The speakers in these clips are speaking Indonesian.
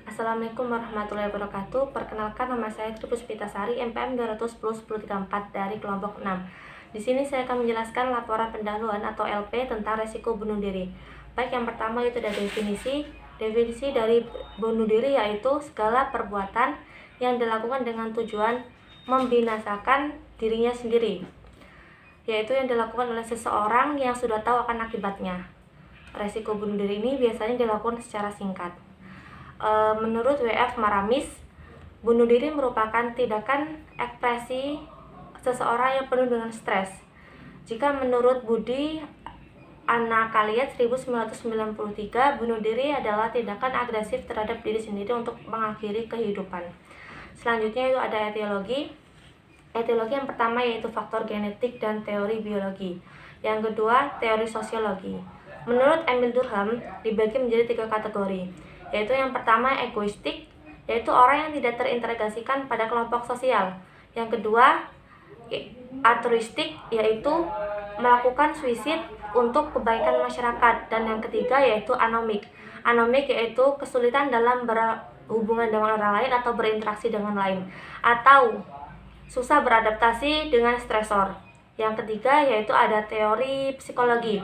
Assalamualaikum warahmatullahi wabarakatuh. Perkenalkan, nama saya Tri Puspitasari, MPM 210-1034 dari kelompok 6. Di sini saya akan menjelaskan laporan pendahuluan atau LP tentang resiko bunuh diri. Baik, yang pertama itu ada definisi. Definisi dari bunuh diri yaitu segala perbuatan yang dilakukan dengan tujuan membinasakan dirinya sendiri, yaitu yang dilakukan oleh seseorang yang sudah tahu akan akibatnya. Resiko bunuh diri ini biasanya dilakukan secara singkat. Menurut W.F. Maramis, bunuh diri merupakan tindakan ekspresi seseorang yang penuh dengan stres. Jika menurut Budi Anakaliat 1993, bunuh diri adalah tindakan agresif terhadap diri sendiri untuk mengakhiri kehidupan. Selanjutnya itu ada etiologi. Etiologi yang pertama yaitu faktor genetik dan teori biologi. Yang kedua, teori sosiologi. Menurut Emil Durkheim, dibagi menjadi 3 kategori, yaitu yang pertama egoistik, yaitu orang yang tidak terintegrasikan pada kelompok sosial. Yang kedua, altruistik, yaitu melakukan suicide untuk kebaikan masyarakat. Dan yang ketiga yaitu anomik. Anomik yaitu kesulitan dalam berhubungan dengan orang lain atau berinteraksi dengan lain, atau susah beradaptasi dengan stresor. Yang ketiga yaitu ada teori psikologi.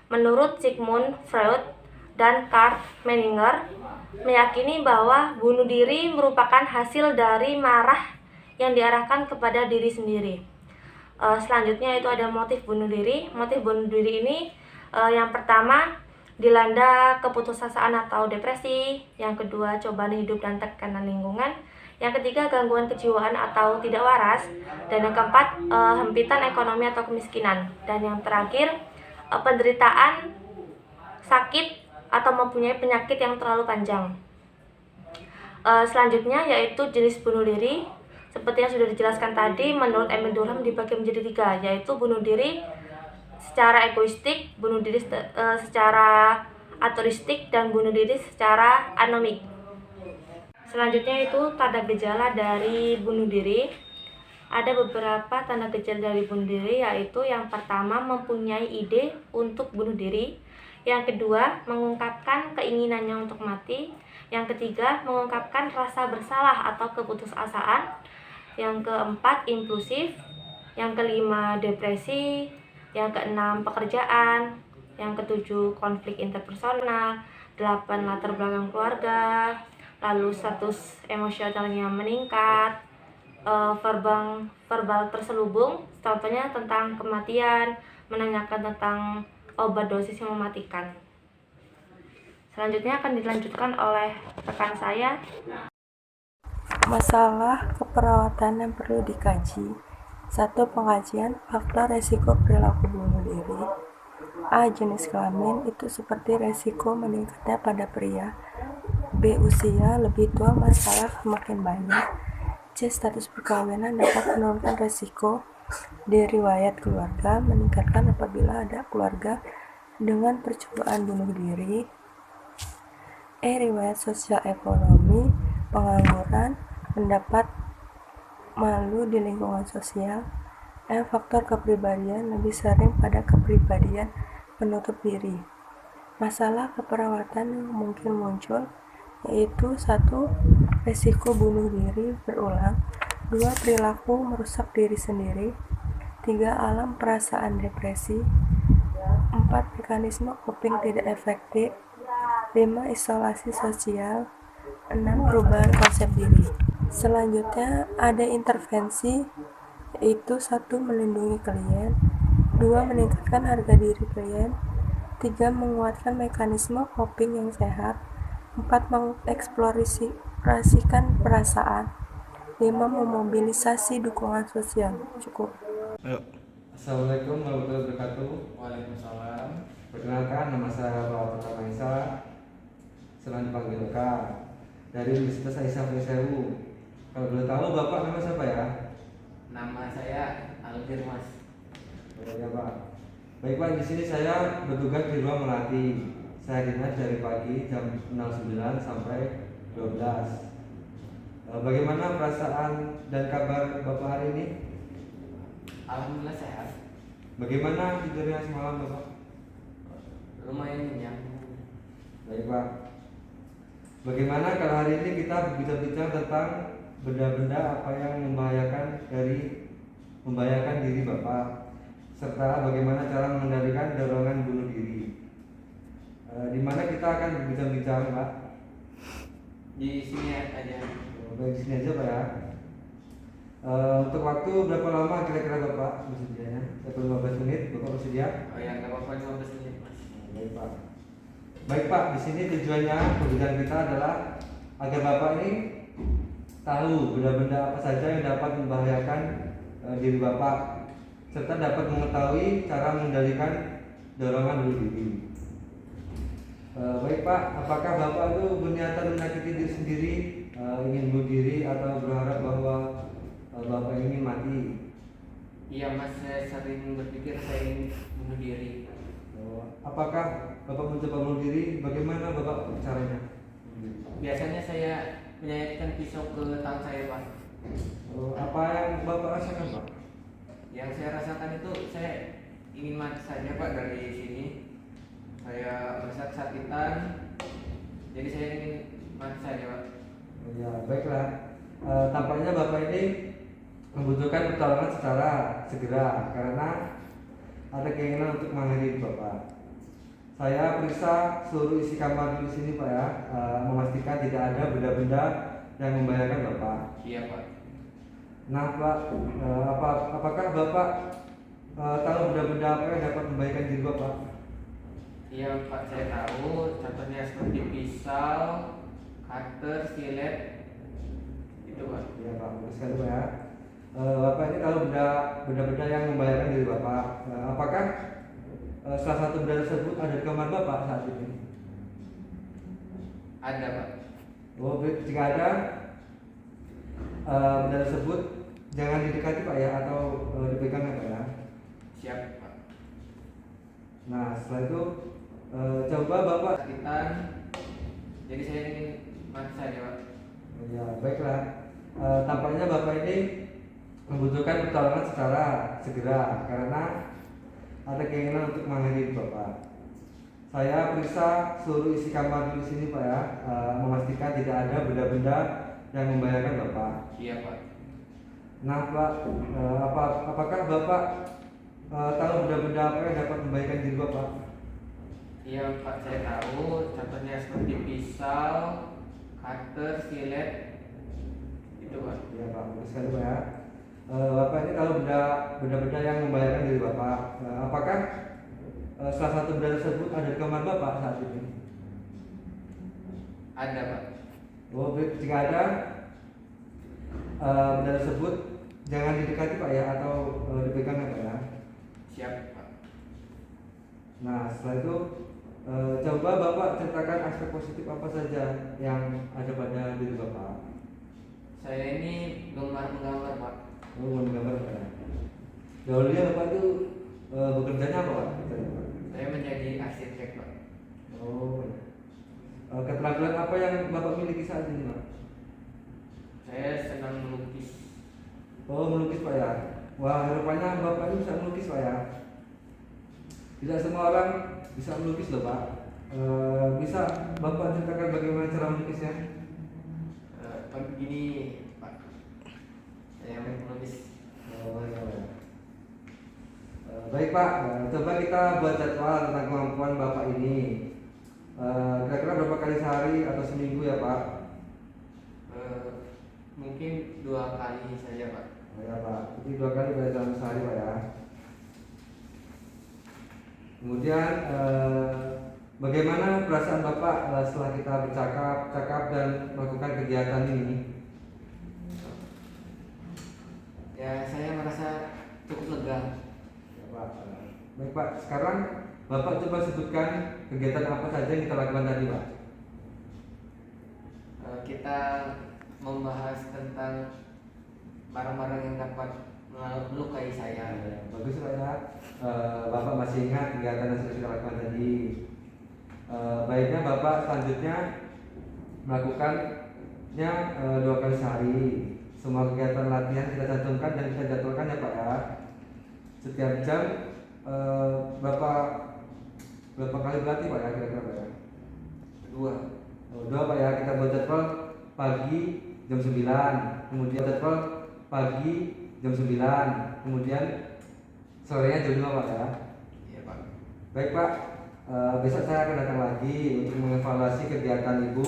Menurut Sigmund Freud dan Karl Menninger, meyakini bahwa bunuh diri merupakan hasil dari marah yang diarahkan kepada diri sendiri. Selanjutnya itu ada motif bunuh diri. Motif bunuh diri ini yang pertama dilanda keputusasaan atau depresi. Yang kedua cobaan hidup dan tekanan lingkungan. Yang ketiga gangguan kejiwaan atau tidak waras. Dan yang keempat hempitan ekonomi atau kemiskinan. Dan yang terakhir penderitaan sakit atau mempunyai penyakit yang terlalu panjang. Selanjutnya yaitu jenis bunuh diri. Seperti yang sudah dijelaskan tadi, menurut Emil Durkheim dibagi menjadi 3, yaitu bunuh diri secara egoistik, bunuh diri secara altruistik, dan bunuh diri secara anomik. Selanjutnya itu tanda gejala dari bunuh diri. Ada beberapa tanda gejala dari bunuh diri, yaitu yang pertama mempunyai ide untuk bunuh diri. Yang kedua, mengungkapkan keinginannya untuk mati. Yang ketiga, mengungkapkan rasa bersalah atau keputusasaan. Yang keempat, impulsif. Yang kelima, depresi. Yang keenam, pekerjaan. Yang ketujuh, konflik interpersonal. 8, latar belakang keluarga. Lalu status emosionalnya meningkat. Verbal terselubung, contohnya tentang kematian, menanyakan tentang obat dosis yang mematikan. Selanjutnya akan dilanjutkan oleh rekan saya. Masalah keperawatan yang perlu dikaji. 1. Pengkajian faktor resiko perilaku bunuh diri. A. Jenis kelamin, itu seperti resiko meningkatnya pada pria. B. Usia, lebih tua masalah semakin banyak. C. Status perkawinan dapat menurunkan resiko. D. Riwayat keluarga, meningkatkan apabila ada keluarga dengan percobaan bunuh diri. E. Riwayat sosial ekonomi, pengangguran, mendapat malu di lingkungan sosial. F. Faktor kepribadian, lebih sering pada kepribadian menutup diri. Masalah keperawatan yang mungkin muncul yaitu 1. Resiko bunuh diri berulang. 2. Perilaku merusak diri sendiri. 3. Alam perasaan depresi. 4. Mekanisme coping tidak efektif. 5. Isolasi sosial. 6. Perubahan konsep diri. Selanjutnya ada intervensi, yaitu 1. Melindungi klien. 2. Meningkatkan harga diri klien. 3. Menguatkan mekanisme coping yang sehat. 4. Mengeksplorasikan perasaan. 5. Memobilisasi dukungan sosial. Cukup. Assalamualaikum warahmatullahi wabarakatuh. Waalaikumsalam. Perkenalkan, nama saya Bapak Maisa, sering dipanggil Kak, dari Universitas Aisyah Sewu. Kalau boleh tahu Bapak nama siapa ya? Nama saya Aldir, Mas. Oh ya Pak. Baik Pak, di sini saya bertugas di ruang melatih. Saya dinas dari pagi jam 09 sampai 12. Bagaimana perasaan dan kabar Bapak hari ini? Alhamdulillah sehat. Bagaimana tidurnya semalam Bapak? lumayan nyenyak. Baik Pak. Bagaimana kalau hari ini kita berbincang tentang benda-benda apa yang membahayakan diri Bapak, serta bagaimana cara mengendalikan dorongan bunuh diri. Di mana kita akan berbincang-bincang Pak? Di sini aja. Baik, di sini aja Pak ya. Untuk waktu berapa lama kira-kira Bapak bersedianya? 15 menit Bapak bersedia? Oh ya, nggak apa-apa, 15 menit Mas. Baik Pak. Baik Pak, di sini tujuannya pembicaraan kita adalah agar Bapak ini tahu benda-benda apa saja yang dapat membahayakan diri Bapak, serta dapat mengetahui cara mengendalikan dorongan bunuh diri. Baik Pak, apakah Bapak itu berniatan menyakiti diri sendiri, ingin bunuh diri, atau berharap bahwa Bapak ingin mati? Iya Mas, saya sering berpikir saya ingin bunuh diri. Apakah Bapak mencoba bunuh diri? Bagaimana Bapak caranya? Biasanya saya menyayatkan pisau ke tangan saya Pak. Apa yang Bapak rasakan Pak? Yang saya rasakan itu saya ingin mati saja Pak. Dari sini saya merasa kesakitan, jadi saya ingin mati saja Pak. Ya baiklah. Tampaknya Bapak ini membutuhkan pertolongan secara segera karena ada keinginan untuk mengakhiri Bapak. Saya periksa seluruh isi kamar di sini Pak ya, memastikan tidak ada benda-benda yang membahayakan Bapak. Iya Pak. Nah Pak, apakah Bapak tahu benda-benda apa yang dapat membahayakan diri Bapak? Iya Pak, saya tahu. Contohnya seperti pisau, cutter, silet, itu Pak. Iya Pak, bagus sekali Pak ya. Bapak ini tahu benda-benda yang membahayakan diri Bapak. Apakah salah satu benda tersebut ada di kamar Bapak saat ini? Ada Pak. Jika ada benda tersebut jangan didekati Pak ya, atau dipegang ya Pak ya. Siap Pak. Nah setelah itu coba Bapak. Kesakitan, jadi saya ingin mati saja Pak. Ya baiklah. Tampaknya Bapak ini membutuhkan pertolongan secara segera karena ada keinginan untuk mengakhiri Bapak. Saya periksa seluruh isi kamar di sini Pak ya, memastikan tidak ada benda-benda yang membahayakan Bapak. Iya Pak. Nah Pak, apakah Bapak tahu benda-benda apa yang dapat membahayakan diri Bapak? Iya Pak, saya tahu. Contohnya seperti pisau, cutter, silet, itu Pak. Ya Pak, bagus sekali Pak ya. Bapak ini tahu benda-benda yang membahayakan diri Bapak. Apakah salah satu benda tersebut ada di kamar Bapak saat ini? Ada Pak. Jika ada benda tersebut jangan didekati Pak ya, atau dipegang ya Pak ya. Siap Pak. Nah setelah itu coba Bapak ceritakan aspek positif apa saja yang ada pada diri Bapak. Saya ini gemar menggambar Pak. Menggambar Pak ya. Dahulunya Bapak itu bekerjanya apa Pak? Saya menjadi arsitek Pak. Keterampilan apa yang Bapak miliki saat ini Pak? Saya senang melukis. Melukis Pak ya. Wah rupanya Bapak ini bisa melukis Pak ya. Tidak semua orang bisa melukis loh Pak. Bisa Bapak ceritakan bagaimana cara melukisnya? Begini Pak, saya melukis. Baik Pak, coba kita buat jadwal tentang kemampuan Bapak ini. Kira-kira berapa kali sehari atau seminggu ya Pak? Mungkin 2 kali saja Pak. Ya Pak, jadi 2 kali pada dalam sehari Pak ya. Kemudian bagaimana perasaan Bapak setelah kita bercakap dan melakukan kegiatan ini? Ya, saya merasa cukup lega. Ya, Pak. Baik Pak, sekarang Bapak coba sebutkan kegiatan apa saja yang kita lakukan tadi Pak. Kita membahas tentang barang-barang yang dapat melukai saya. Bagus Pak ya. Bapak masih ingat kegiatan yang sudah kita lakukan tadi. Baiknya Bapak selanjutnya melakukannya 2 kali sehari. Semua kegiatan latihan kita cantumkan dan kita jadwalkan ya Pak ya. Setiap jam Bapak berapa kali berlatih Pak ya kira-kira Pak ya? Kedua. Oh, dua Pak ya, kita buat jadwal pagi jam 9, kemudian jadwal pagi jam 9, kemudian sorenya jam 5 Pak ya. Iya Pak. Baik Pak, besok saya akan datang lagi untuk mengevaluasi kegiatan Ibu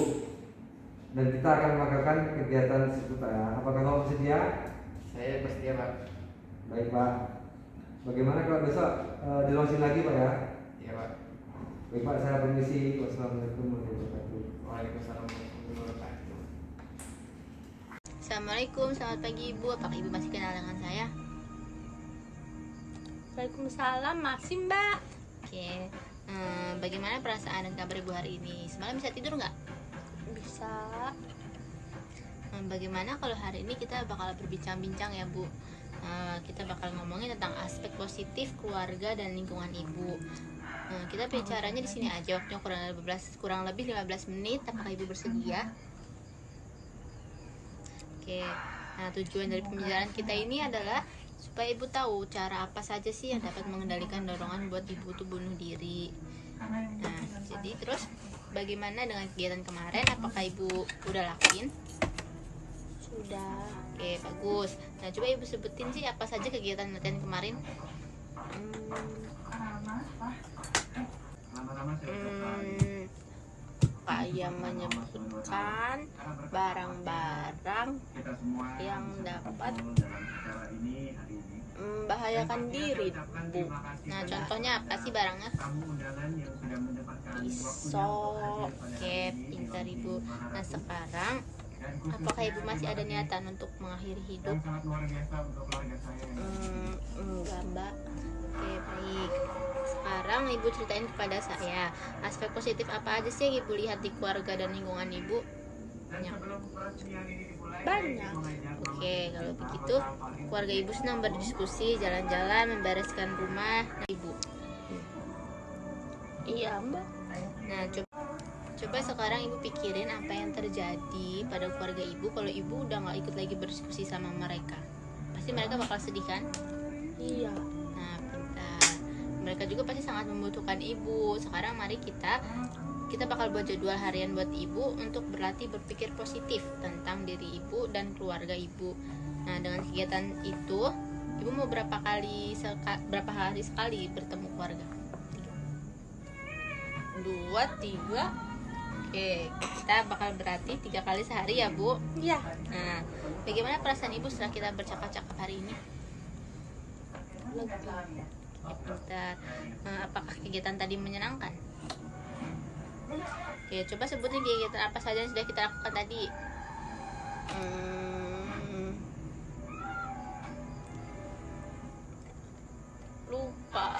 dan kita akan melakukan kegiatan tersebut Pak ya. Apakah Bapak bersedia? Saya bersedia Pak. Baik Pak. Bagaimana kalau besok di launching lagi Pak ya? Iya Pak. Baik Pak, saya permisi. Wassalamualaikum warahmatullahi wabarakatuh. Waalaikumsalam warahmatullahi wabarakatuh. Assalamualaikum, selamat pagi Ibu. Apakah Ibu masih kenal dengan saya? Waalaikumsalam, masih Mbak. Oke. Bagaimana perasaan dan kabar Ibu hari ini? Semalam bisa tidur nggak? Bisa. Bagaimana kalau hari ini kita bakal berbincang-bincang ya Bu? Kita bakal ngomongin tentang aspek positif keluarga dan lingkungan Ibu. Kita bicaranya di sini aja, waktunya kurang lebih 15 menit. Apakah Ibu bersedia? Oke. Nah, tujuan dari pembicaraan kita ini adalah supaya Ibu tahu cara apa saja sih yang dapat mengendalikan dorongan buat Ibu tuh bunuh diri. Nah, jadi terus bagaimana dengan kegiatan kemarin? Apakah Ibu udah lakuin? Sudah. Oke, bagus. Nah, coba Ibu sebutin sih apa saja kegiatan latihan kemarin. Kayak menyebutkan barang-barang yang dapat membahayakan diri, Bu. Nah, contohnya apa sih barangnya? Pisau. Oke, pintar Ibu. Nah, sekarang apakah Ibu masih ada niatan untuk mengakhiri hidup? Enggak, Mbak. Oke, baik. Sekarang Ibu ceritain kepada saya aspek positif apa aja sih yang Ibu lihat di keluarga dan lingkungan Ibu? Banyak. Oke, kalau begitu keluarga Ibu senang berdiskusi, jalan-jalan, membereskan rumah. Nah, Ibu. Iya, Mbak. Nah, coba sekarang Ibu pikirin apa yang terjadi pada keluarga Ibu kalau Ibu udah nggak ikut lagi berdiskusi sama mereka. Pasti mereka bakal sedih kan? Iya. Nah, pintar. Mereka juga pasti sangat membutuhkan Ibu. Sekarang mari kita bakal buat jadwal harian buat Ibu untuk berlatih berpikir positif tentang diri Ibu dan keluarga Ibu. Nah, dengan kegiatan itu, Ibu mau berapa hari sekali bertemu keluarga? 2, 3. Oke, kita bakal berarti 3 kali sehari ya Bu. Iya. Nah, bagaimana perasaan Ibu setelah kita bercakap-cakap hari ini? Pintar. Apakah kegiatan tadi menyenangkan? Oke, coba sebutin kegiatan apa saja yang sudah kita lakukan tadi. Lupa.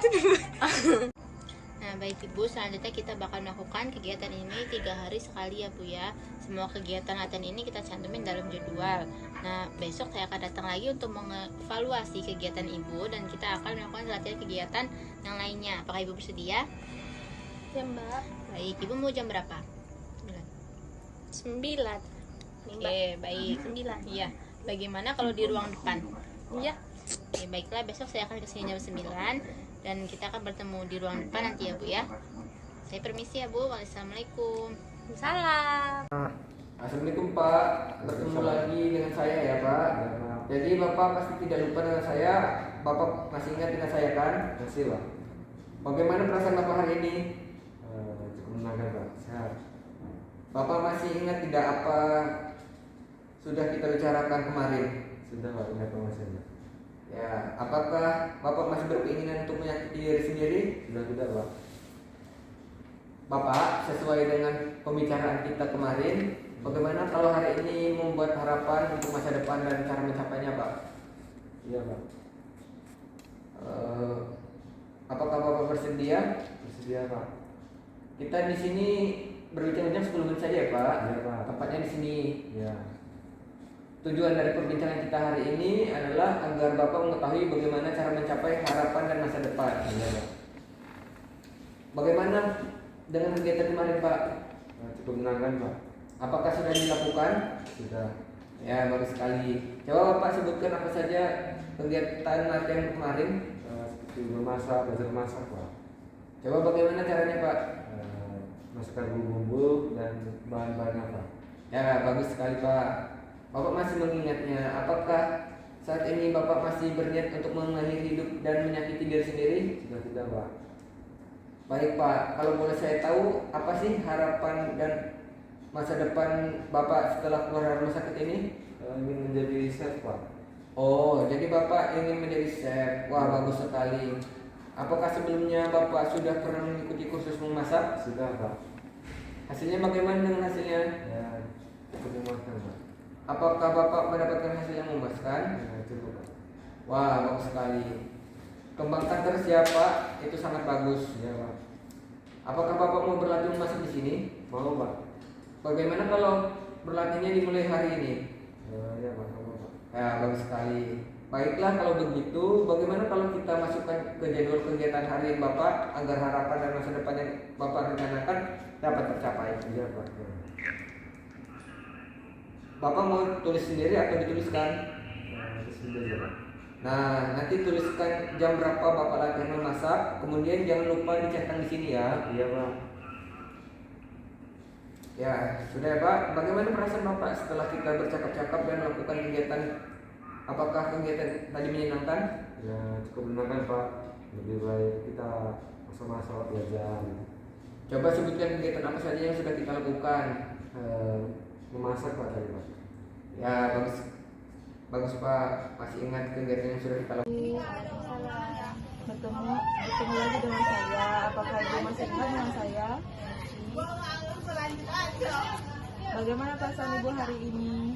Nah, baik Ibu, selanjutnya kita bakal melakukan kegiatan ini 3 hari sekali ya Bu ya. Semua kegiatan latihan ini kita cantumin dalam jadwal. Nah, besok saya akan datang lagi untuk mengevaluasi kegiatan Ibu dan kita akan melakukan latihan kegiatan yang lainnya. Apakah Ibu bersedia? Ya, Mbak. Baik, Ibu mau jam berapa? 9. Oke, baik. 9. Iya. Bagaimana kalau di ruang depan? Iya. Oke, baiklah, besok saya akan kesini jam 9 dan kita akan bertemu di ruang depan nanti ya Bu ya. Saya permisi ya Bu. Wassalamualaikum. Salam. Assalamualaikum Pak. Bertemu lagi dengan saya ya Pak. Jadi Bapak pasti tidak lupa dengan saya. Bapak masih ingat dengan saya kan? Masih Pak. Bagaimana perasaan Bapak hari ini? Cukup menangkan Pak. Sehat. Bapak masih ingat tidak apa sudah kita bicarakan kemarin? Sudah Pak, ingat Pak masih Pak. Ya, apakah Bapak masih berkeinginan untuk menyakiti diri sendiri? Sudah tidak Pak. Bapak, sesuai dengan pembicaraan kita kemarin, bagaimana kalau hari ini membuat harapan untuk masa depan dan cara mencapainya Pak? Iya Pak. Apakah Bapak bersedia? Bersedia Pak. Kita di sini berbincang-bincang 10 menit saja ya Pak. Iya Pak. Tepatnya di sini. Iya. Tujuan dari perbincangan kita hari ini adalah agar Bapak mengetahui bagaimana cara mencapai harapan dan masa depan. Iya Pak. Bagaimana dengan kegiatan kemarin Pak? Cukup menangkan Pak. Apakah sudah dilakukan? Sudah. Ya, bagus sekali. Coba Bapak sebutkan apa saja kegiatan latihan kemarin. Seperti memasak, belajar masak Pak. Coba bagaimana caranya Pak? Masukkan bumbu-bumbu dan bahan-bahannya Pak. Ya, bagus sekali Pak. Bapak masih mengingatnya. Apakah saat ini Bapak masih berniat untuk mengakhiri hidup dan menyakiti diri sendiri? Sudah tidak Pak. Baik Pak, kalau boleh saya tahu apa sih harapan dan masa depan Bapak setelah keluar dari rumah sakit ini? Ingin menjadi chef Pak. Oh, jadi Bapak ingin menjadi chef. Wah, bagus sekali. Apakah sebelumnya Bapak sudah pernah mengikuti kursus memasak? Sudah Pak. Hasilnya bagaimana dengan hasilnya? Ya, cukup memuaskan Pak. Apakah Bapak mendapatkan hasil yang memuaskan? Ya, cukup Pak. Wah, bagus sekali. Kembangkan terus ya Pak, itu sangat bagus. Ya Pak. Apakah Bapak mau berlatih memasak di sini? Mau Pak. Bagaimana kalau berlatihnya dimulai hari ini? Ya Pak, mau Pak. Ya, bagus sekali. Baiklah kalau begitu, bagaimana kalau kita masukkan ke jadwal kegiatan harian Bapak agar harapan dan masa depan yang Bapak rencanakan dapat tercapai? Iya Pak. Ya. Bapak mau tulis sendiri atau dituliskan? Terus aja Pak. Nah, nanti tuliskan jam berapa Bapak latihan memasak, kemudian jangan lupa dicetak di sini ya. Iya Pak. Ya, sudah ya Pak. Bagaimana perasaan Bapak setelah kita bercakap-cakap dan melakukan kegiatan? Apakah kegiatan tadi menyenangkan? Ya, cukup menyenangkan Pak. Lebih baik kita sama-sama belajar. Coba sebutkan kegiatan apa saja yang sudah kita lakukan. Memasak Pak tadi Pak. Ya, bagus Pak. Masih ingat kegiatan yang sudah kita lakukan? Bertemu lagi dengan saya. Apakah ibu masih ingat dengan saya? Bagaimana perasaan ibu hari ini?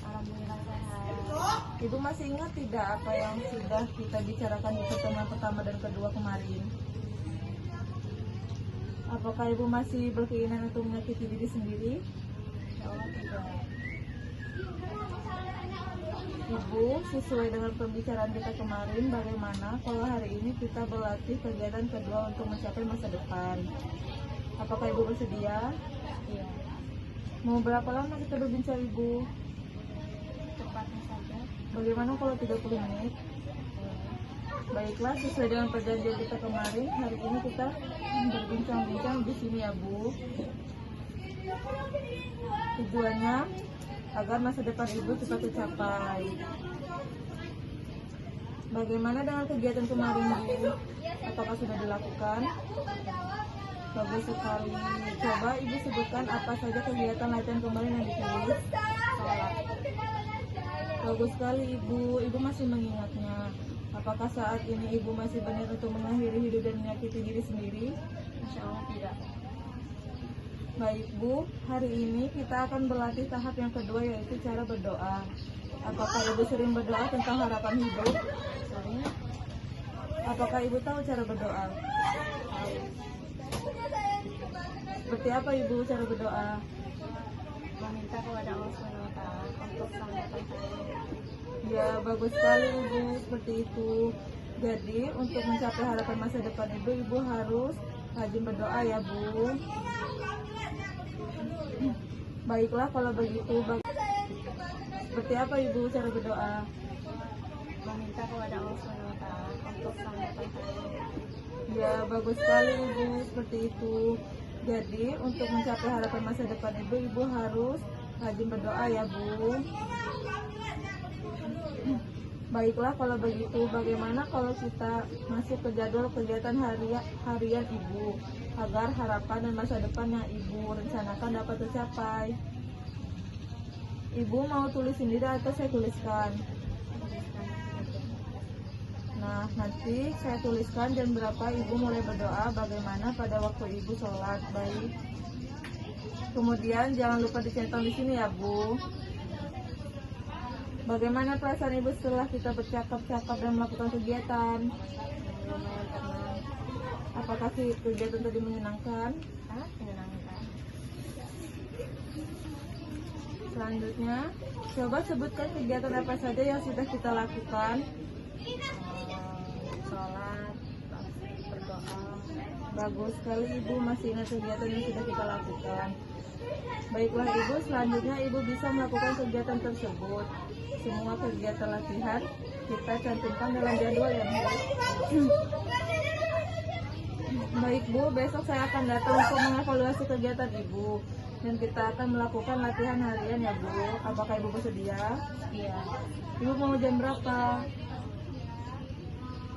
Alhamdulillah sehat. Ibu masih ingat tidak apa yang sudah kita bicarakan di pertemuan pertama dan kedua kemarin? Apakah ibu masih berkeinginan untuk menyakiti diri sendiri? Ya Allah tidak. Ibu, sesuai dengan pembicaraan kita kemarin, bagaimana kalau hari ini kita berlatih kegiatan kedua untuk mencapai masa depan? Apakah ibu bersedia? Iya. Mau berapa lama kita berbincang ibu? Cepatnya saja. Bagaimana kalau 30 menit? Baiklah, sesuai dengan perjanjian kita kemarin, hari ini kita berbincang-bincang di sini ya Bu. Tujuannya agar masa depan ibu cepat tercapai. Bagaimana dengan kegiatan kemarin Bu? Apakah sudah dilakukan? Bagus sekali. Coba ibu sebutkan apa saja kegiatan latihan kemarin yang ditulis. Bagus sekali ibu. Ibu masih mengingatnya. Apakah saat ini ibu masih berniat untuk mengakhiri hidup dan menyakiti diri sendiri? Insya Allah tidak. Baik Bu, hari ini kita akan berlatih tahap yang kedua yaitu cara berdoa. Apakah ibu sering berdoa tentang harapan hidup? Sering. Apakah ibu tahu cara berdoa? Seperti apa ibu cara berdoa? Meminta kepada Allah SWT untuk keselamatan saya. Ya, bagus sekali ibu, seperti itu. Jadi, untuk mencapai harapan masa depan ibu harus rajin berdoa ya Bu. Baiklah kalau begitu. Seperti apa ibu cara berdoa? Meminta kepada Allah SWT untuk keselamatan saya. Ya, bagus sekali ibu, seperti itu. Jadi, untuk mencapai harapan masa depan ibu harus rajin berdoa ya Bu. Baiklah kalau begitu, bagaimana kalau kita masuk ke jadwal kegiatan harian ibu agar harapan dan masa depan yang ibu rencanakan dapat tercapai? Ibu mau tulis sendiri atau saya tuliskan? Nah, nanti saya tuliskan jam berapa ibu mulai berdoa, bagaimana pada waktu ibu sholat. Baik. Kemudian jangan lupa dicetak di sini ya Bu. Bagaimana perasaan ibu setelah kita bercakap-cakap dan melakukan kegiatan? Lumayan tenang. Apakah sih kegiatan tadi menyenangkan? Sangat menyenangkan. Selanjutnya, coba sebutkan kegiatan apa saja yang sudah kita lakukan. Sholat, berdoa. Bagus sekali ibu masih ingat kegiatan yang sudah kita lakukan. Baiklah ibu, selanjutnya ibu bisa melakukan kegiatan tersebut. Semua kegiatan latihan kita cantumkan dalam jadwal yang baik. Baik Bu, besok saya akan datang untuk mengevaluasi kegiatan Ibu. Dan kita akan melakukan latihan harian ya Bu. Apakah Ibu bersedia? Iya. Ibu mau jam berapa?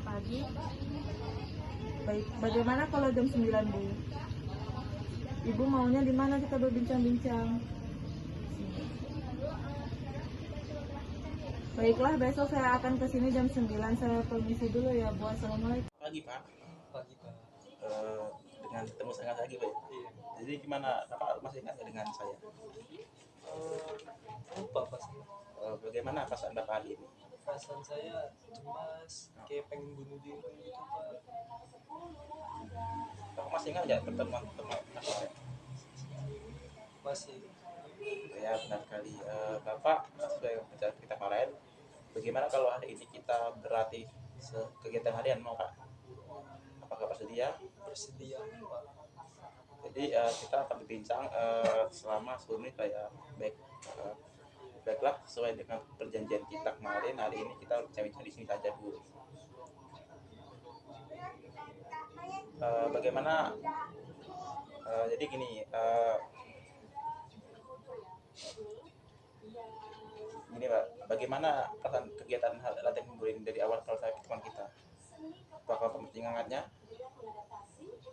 Pagi. Baik, bagaimana kalau jam 9 Bu? Ibu maunya di mana kita berbincang-bincang? Baiklah, besok saya akan ke sini jam 9. Saya permisi dulu ya Bu. Assalamualaikum. Pagi Pak. Pagi Pak. Dengan ketemu sangat lagi Pak. Iya. Jadi gimana? Bapak masih ingat nggak dengan saya? Lupa pasti. Bagaimana perasaan Bapak hari ini? Perasaan saya cemas, kayak pengen bunuh diri gitu Pak. Bapak masih ingat nggak pertemuan kemarin? Masih. Ya benar sekali. Bapak sesuai rencana kita kemarin. Bagaimana kalau hari ini kita berlatih kegiatan harian mau Pak? Apakah bersedia? Bersedia Pak. Jadi kita akan berbincang selama 10 menit Pak ya. Baiklah, sesuai dengan perjanjian kita kemarin, hari ini kita bincang-bincang di sini saja dulu. Bagaimana? Jadi gini, Pak, bagaimana perasaan kegiatan latihan minggu ini dari awal kalau saya pertemuan kita? Apakah Pak masih ingatnya?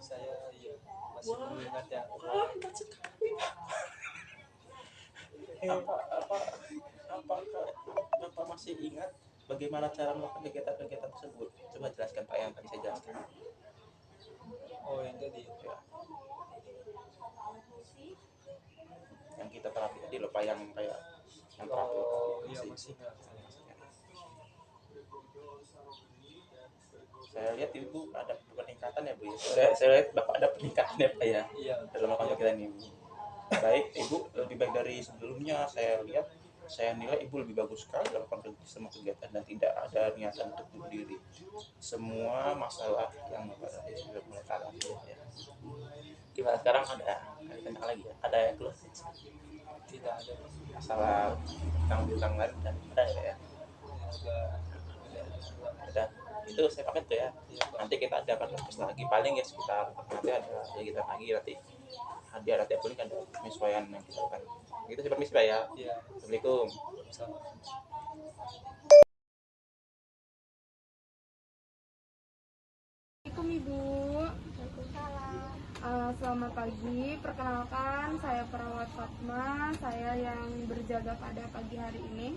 Saya iya masih mengingat ya. Apakah Bapak masih ingat bagaimana cara melakukan kegiatan-kegiatan tersebut? Coba jelaskan Pak yang tadi saya jelaskan. Oh yang tadi Ya. Yang kita terapi tadi loh Pak, yang kayak yang terapi. oh iya masih ingat. Saya lihat Ibu ada peningkatan ya Bu ya. Saya lihat Bapak ada peningkatan ya Pak ya Iya. dalam melakukan kegiatan ini. Baik, Ibu lebih baik dari sebelumnya. Saya nilai Ibu lebih bagus sekali dalam semua kegiatan dan tidak ada niatan untuk bunuh diri. Semua masalah yang Bapak tadi sudah mulai kalah ya. Gimana sekarang ada tentang lagi ya? Ada yang keluar? Tidak ada. Masalah utang lain dan ada ya? Ada. Itu saya pakai tuh ya. Nanti kita ada fokus lagi paling ya sekitar nanti ada kegiatan lagi nanti hadiah pun kan ada penyesuaian yang kita lakukan. Gitu sih permisi Pak ya. Iya. Assalamualaikum. Sama. Assalamualaikum Ibu. Selamat pagi, perkenalkan saya perawat Fatma, saya yang berjaga pada pagi hari ini.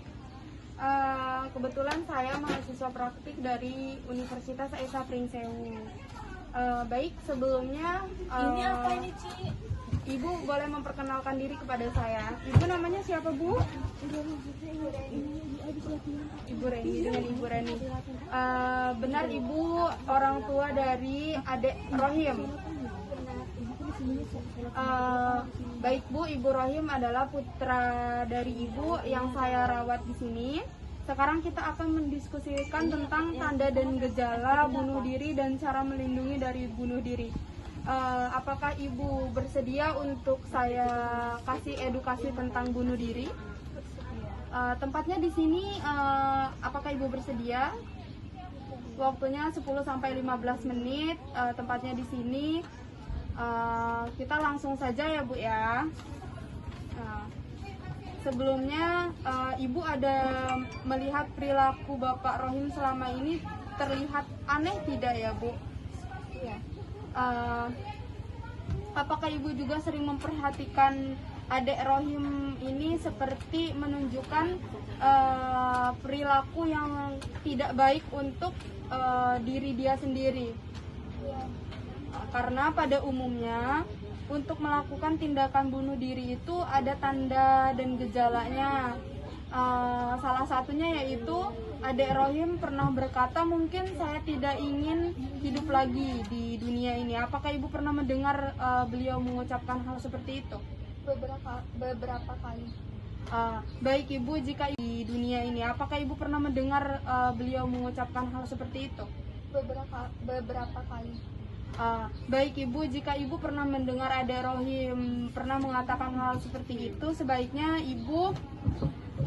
Kebetulan saya mahasiswa praktik dari Universitas Esa Pringsewu. Baik, sebelumnya Ini apa ini, Ci? Ibu boleh memperkenalkan diri kepada saya. Ibu namanya siapa Bu? Ibu Reni, dengan Ibu Reni. Benar Ibu orang tua dari adik Rohim? Baik Bu, Ibu Rohim adalah putra dari Ibu yang saya rawat di sini. Sekarang kita akan mendiskusikan tentang tanda dan gejala bunuh diri dan cara melindungi dari bunuh diri. Apakah Ibu bersedia untuk saya kasih edukasi tentang bunuh diri? Tempatnya di sini, apakah Ibu bersedia? Waktunya 10-15 menit. Tempatnya di sini. Kita langsung saja ya Bu ya. Sebelumnya Ibu ada melihat perilaku Bapak Rohim selama ini terlihat aneh tidak ya Bu? Ya. Apakah Ibu juga sering memperhatikan adik Rohim ini seperti menunjukkan perilaku yang tidak baik untuk diri dia sendiri? Karena pada umumnya untuk melakukan tindakan bunuh diri itu ada tanda dan gejalanya. Salah satunya yaitu adik Rohim pernah berkata, mungkin saya tidak ingin hidup lagi di dunia ini. Apakah Ibu pernah mendengar beliau mengucapkan hal seperti itu? Beberapa kali. Baik Ibu, jika di dunia ini, apakah Ibu pernah mendengar beliau mengucapkan hal seperti itu? Beberapa kali. Baik Ibu, jika Ibu pernah mendengar adik Rohim pernah mengatakan hal seperti itu, sebaiknya Ibu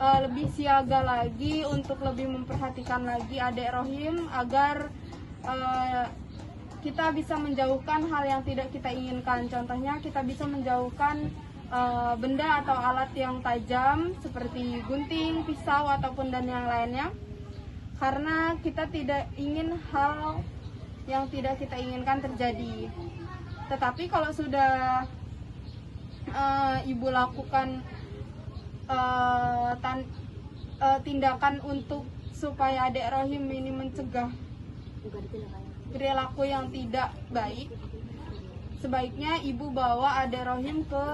lebih siaga lagi untuk lebih memperhatikan lagi adik Rohim agar kita bisa menjauhkan hal yang tidak kita inginkan. Contohnya kita bisa menjauhkan benda atau alat yang tajam seperti gunting, pisau ataupun dan yang lainnya, karena kita tidak ingin hal yang tidak kita inginkan terjadi. Tetapi kalau sudah ibu lakukan tindakan untuk supaya adik rohim ini mencegah perilaku yang tidak baik, sebaiknya ibu bawa adik rohim ke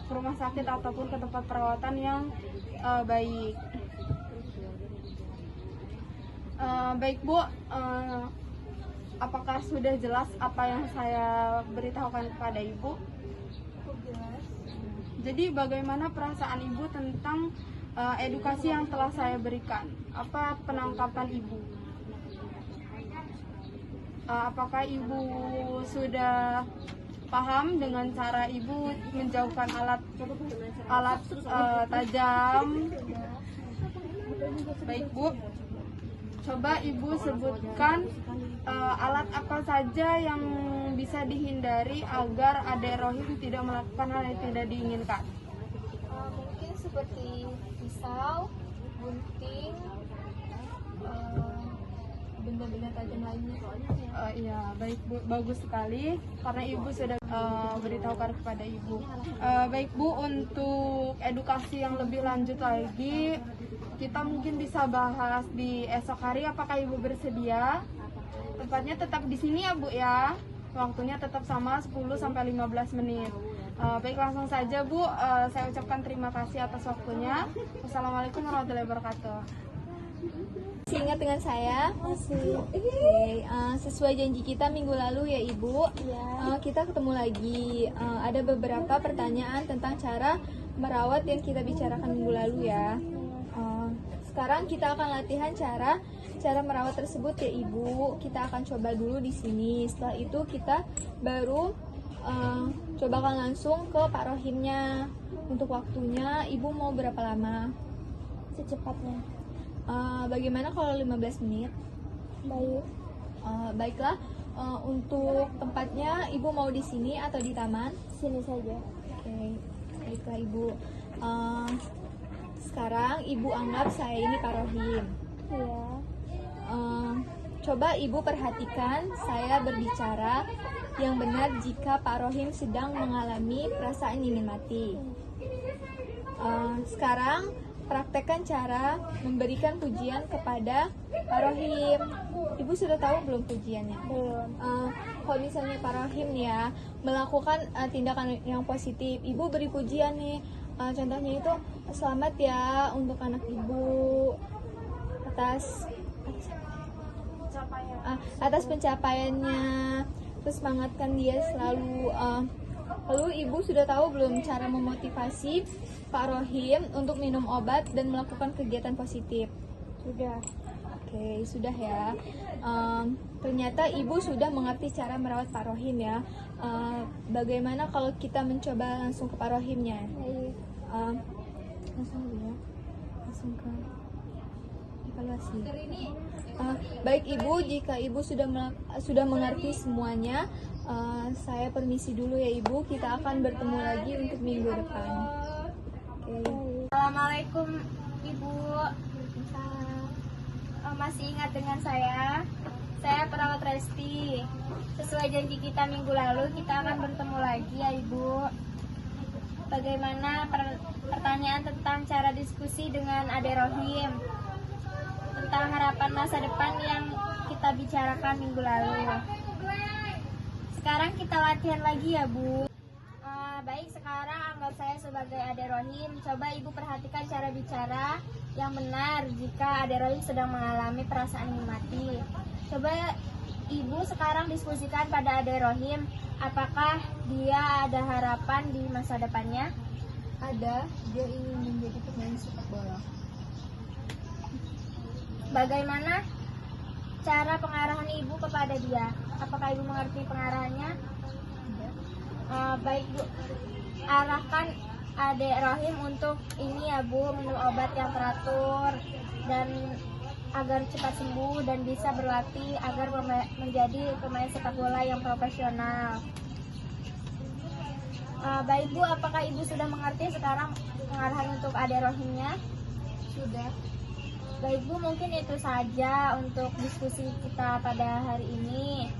rumah sakit ataupun ke tempat perawatan yang baik. Baik Bu, apakah sudah jelas apa yang saya beritahukan kepada ibu? Jelas. Jadi bagaimana perasaan ibu tentang edukasi yang telah saya berikan? Apa penangkapan ibu? Apakah ibu sudah paham dengan cara ibu menjauhkan alat tajam? Baik Bu, coba ibu sebutkan alat apa saja yang bisa dihindari agar adik rohim tidak melakukan hal yang tidak diinginkan. Mungkin seperti pisau, gunting, benda-benda tajam lainnya. Iya, baik Bu, bagus sekali karena ibu sudah beritahukan kepada ibu. Baik Bu, untuk edukasi yang lebih lanjut lagi, kita mungkin bisa bahas di esok hari. Apakah ibu bersedia? Tempatnya tetap di sini ya Bu ya. Waktunya tetap sama 10-15 menit. Baik, langsung saja Bu, saya ucapkan terima kasih atas waktunya. Wassalamualaikum warahmatullahi wabarakatuh. Masih ingat dengan saya? Masih. Oke, sesuai janji kita minggu lalu ya Ibu, kita ketemu lagi. Ada beberapa pertanyaan tentang cara merawat yang kita bicarakan minggu lalu ya. Sekarang kita akan latihan cara merawat tersebut ya Ibu. Kita akan coba dulu di sini. Setelah itu kita baru cobakan langsung ke Pak Rohimnya. Untuk waktunya Ibu mau berapa lama? Secepatnya. Bagaimana kalau 15 menit? Baik. Baiklah. Untuk tempatnya Ibu mau di sini atau di taman? Sini saja. Oke. Baiklah Ibu. Sekarang Ibu anggap saya ini Pak Rohim. Iya. Coba Ibu perhatikan saya berbicara yang benar jika Pak Rohim sedang mengalami perasaan ingin mati. Sekarang praktekkan cara memberikan pujian kepada Pak Rohim. Ibu sudah tahu belum pujiannya? Belum. Kalau misalnya Pak Rohim nih ya melakukan tindakan yang positif, Ibu beri pujian nih. Contohnya itu, selamat ya untuk anak Ibu atas pencapaiannya. Terus semangatkan dia selalu. Lalu Ibu sudah tahu belum cara memotivasi Pak Rohim untuk minum obat dan melakukan kegiatan positif? Sudah. Oke, sudah ya. Ternyata Ibu sudah mengerti cara merawat Pak Rohim ya. Bagaimana kalau kita mencoba langsung ke Pak Rohimnya? Baik. Langsung ya. Langsung ke evaluasi. Baik Ibu, jika Ibu sudah mengerti semuanya, saya permisi dulu ya Ibu. Kita akan bertemu lagi untuk minggu depan. Assalamualaikum Ibu. Masih ingat dengan saya? Saya perawat Resti. Sesuai janji kita minggu lalu, kita akan bertemu lagi ya Ibu. Bagaimana pertanyaan tentang cara diskusi dengan Ade Rohim tentang harapan masa depan yang kita bicarakan minggu lalu. Sekarang kita latihan lagi ya Bu. Baik, sekarang anggap saya sebagai Ade Rohim. Coba Ibu perhatikan cara bicara yang benar jika Ade Rohim sedang mengalami perasaan ingin mati. Coba Ibu sekarang diskusikan pada Ade Rohim, apakah dia ada harapan di masa depannya? Ada, dia ingin menjadi pemain sepak bola. Bagaimana cara pengarahan Ibu kepada dia? Apakah Ibu mengerti pengarahannya? Baik Bu, arahkan Ade Rohim untuk ini ya Bu, minum obat yang teratur dan agar cepat sembuh dan bisa berlatih agar menjadi pemain sepak bola yang profesional. Baik Bu, apakah Ibu sudah mengerti sekarang pengarahan untuk Ade Rohimnya? Sudah. Baik Bu, mungkin itu saja untuk diskusi kita pada hari ini.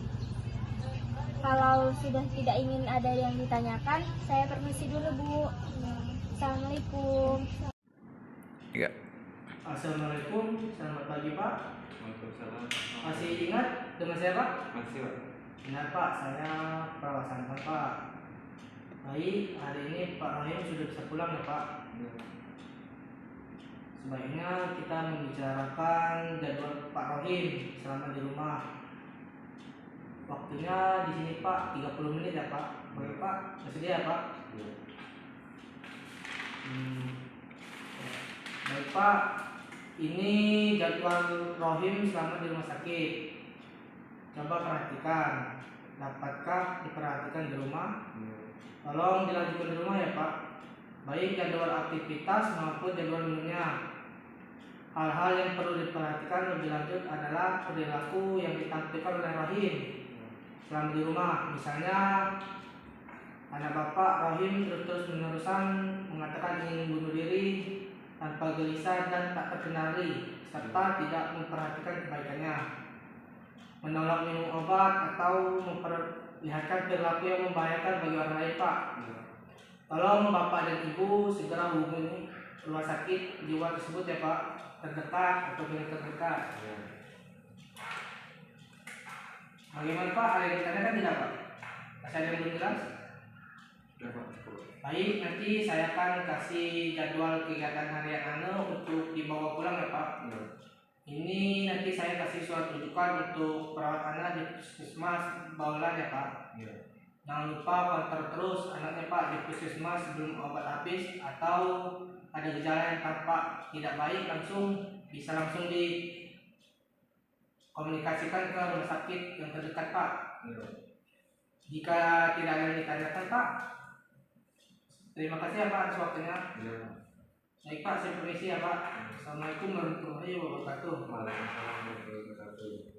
Kalau sudah tidak ingin ada yang ditanyakan, saya permisi dulu Bu. Assalamualaikum. Tiga. Assalamualaikum, selamat pagi Pak. Waalaikumsalam. Masih ingat dengan saya Pak? Masih Pak. Benar Pak, saya perawatan Pak. Baik, hari ini Pak Rohim sudah bisa pulang ya Pak. Sebaiknya kita membicarakan jadwal Pak Rohim selama di rumah. Waktunya di sini Pak 30 menit ya Pak. Baik Pak, bersedia ya Pak? Baik Pak, ini jadwal Rohim selama di rumah sakit. Coba perhatikan, dapatkah diperhatikan di rumah? Tolong dilanjutkan di rumah ya Pak. Baik jadwal aktivitas maupun jadwal minumnya. Hal-hal yang perlu diperhatikan lebih lanjut adalah perilaku yang ditampilkan oleh Rohim selama di rumah. Misalnya, anak Bapak Rohim terus-menerusan mengatakan ingin bunuh diri tanpa gelisah dan tak terkendali, serta tidak memperhatikan kebaikannya, menolak minum obat atau memperlihatkan perilaku yang membahayakan bagi orang lain Pak. Tolong Bapak dan Ibu segera hubungi rumah sakit jiwa tersebut ya Pak, terdekat atau klinik terdekat. Bagaimana Pak? Ada yang ditanyakan tidak Pak? Masih ada yang belum jelas? Baik, nanti saya akan kasih jadwal kegiatan harian Anda untuk dibawa pulang ya Pak. Ini nanti saya kasih surat rujukan untuk perawat Anda di puskesmas Baulan ya Pak. Jangan lupa kontrol terus anaknya Pak di puskesmas sebelum obat habis, atau ada gejala yang tampak tidak baik bisa langsung dikomunikasikan ke rumah sakit yang terdekat Pak. Jika tidak ada yang ditanyakan Pak, terima kasih ya Pak atas waktunya. Baik Pak, saya permisi ya Pak. Assalamualaikum warahmatullahi wabarakatuh. Waalaikumsalam warahmatullahi wabarakatuh.